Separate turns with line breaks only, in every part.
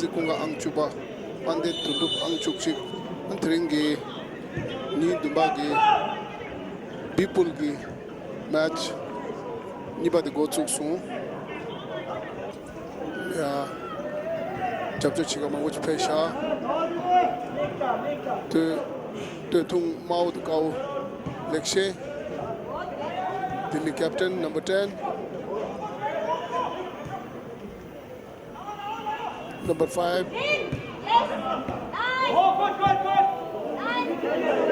kunga ang chuba pandit tudup ang chukchik antringi ni dubagi people gi match niba de gochuk su ya chapchu chiga manguch pesha te tung mau de kau lekshe Delhi captain number 10 number 5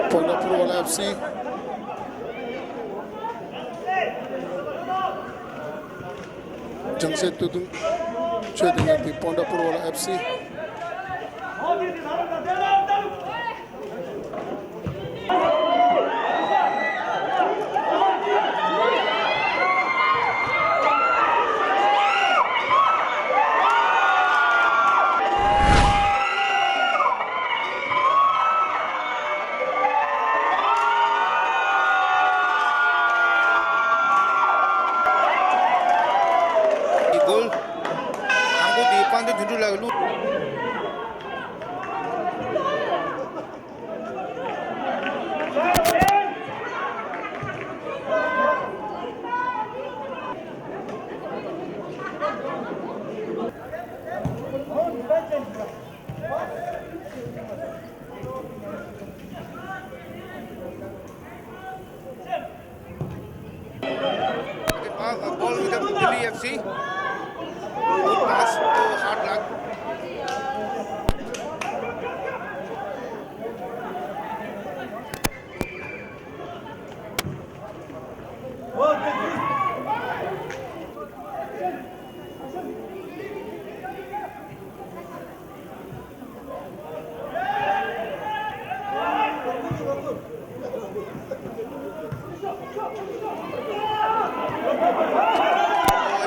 Pondapur FC Jamshedpur Tudung Chedengati Pondapur FC
goal angko di pandai duduk lalu ball with the Delhi FC. Good pass to hard luck. Oh,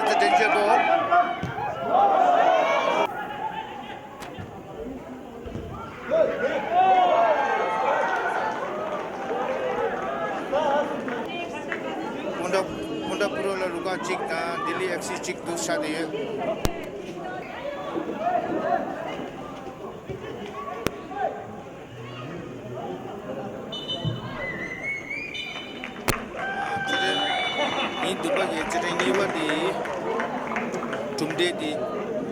it's a danger ball. Pondapur la ruka chik na Delhi FC chik dusha diye. Ni duba ye chete ni ba di tumde di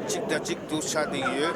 chik da chik dusha diye.